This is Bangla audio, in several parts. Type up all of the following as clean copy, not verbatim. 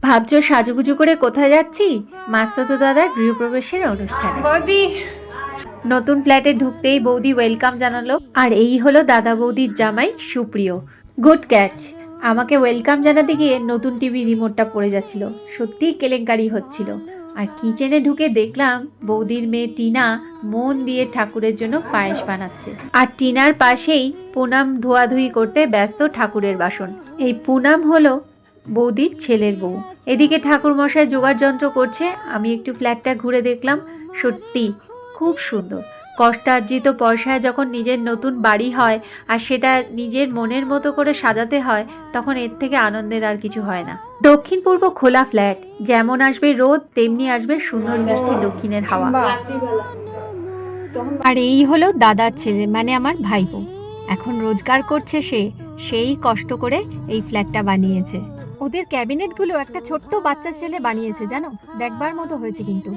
ভাবছো সাজুগুজু করে কোথায় যাচ্ছি? মাস্তুতো দাদার গৃহপ্রবেশের অনুষ্ঠানে। বৌদি নতুন ফ্ল্যাটে ঢুকতেই বৌদি ওয়েলকাম জানালো, আর এই হলো দাদা বৌদির জামাই সুপ্রিয়। Good catch. আমাকে ওয়েলকাম জানাতে গিয়ে নতুন টিভি রিমোটটা পড়ে যাচ্ছিল, সত্যিই কেলেঙ্কারি হচ্ছিল। আর কিচেনে ঢুকে দেখলাম বৌদির মেয়ে টিনা মন দিয়ে ঠাকুরের জন্য পায়েস বানাচ্ছে, আর টিনার পাশেই পুনাম ধোয়াধুয়ি করতে ব্যস্ত ঠাকুরের বাসন। এই পুনাম হলো বৌদির ছেলের বউ। এদিকে ঠাকুর মশাই জোগাড় যন্ত্র করছে। আমি একটু ফ্ল্যাটটা ঘুরে দেখলাম, সত্যি খুব সুন্দর। কষ্টার্জিত পয়সায় যখন নিজের নতুন বাড়ি হয় আর সেটা নিজের মনের মতো করে সাজাতে হয়, তখন এর থেকে আনন্দের আর কিছু হয় না। দক্ষিণ পূর্ব খোলা ফ্ল্যাট, যেমন আসবে রোদ তেমনি আসবে সুন্দর মিষ্টি দক্ষিণের হাওয়া। আর এই হলো দাদার ছেলে, মানে আমার ভাইপো। এখন রোজগার করছে সে, সেই কষ্ট করে এই ফ্ল্যাটটা বানিয়েছে। ওদের ক্যাবিনেটগুলো একটা ছোট্ট বাচ্চা ছেলে বানিয়েছে, জানো, দেখবার মতো হয়েছে। কিন্তু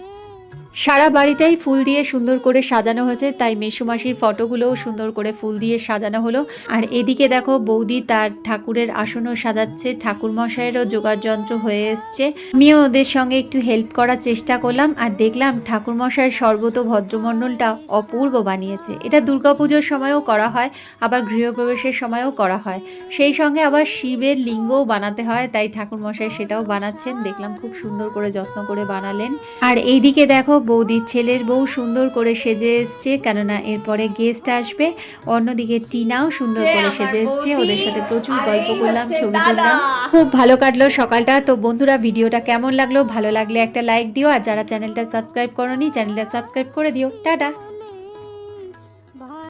সারা বাড়িটাই ফুল দিয়ে সুন্দর করে সাজানো হয়েছে, তাই মেসুমাসির ফটোগুলোও সুন্দর করে ফুল দিয়ে সাজানো হলো। আর এদিকে দেখো বৌদি তার ঠাকুরের আসনও সাজাচ্ছে, ঠাকুর মশাইয়েরও জোগাড় যন্ত্র হয়ে এসছে। আমিও ওদের সঙ্গে একটু হেল্প করার চেষ্টা করলাম, আর দেখলাম ঠাকুর মশাইয়ের সর্বত ভদ্রমণ্ডলটা অপূর্ব বানিয়েছে। এটা দুর্গাপুজোর সময়ও করা হয়, আবার গৃহপ্রবেশের সময়ও করা হয়। সেই সঙ্গে আবার শিবের লিঙ্গও বানাতে হয়, তাই ঠাকুর মশাই সেটাও বানাচ্ছেন। দেখলাম খুব সুন্দর করে যত্ন করে বানালেন। আর এইদিকে দেখো বৌদির ছেলের বউ সুন্দর করে সেজে এসছে, কেননা এরপরে গেস্ট আসবে। অন্যদিকে টিনাও সুন্দর করে সেজে এসছে, ওদের সাথে প্রচুর গল্প করলাম, ছবি তুললাম। খুব ভালো কাটলো সকালটা। তো বন্ধুরা, ভিডিওটা কেমন লাগলো? ভালো লাগলে একটা লাইক দিও, আর যারা চ্যানেলটা সাবস্ক্রাইব করোনি চ্যানেলটা সাবস্ক্রাইব করে দিও। টাটা।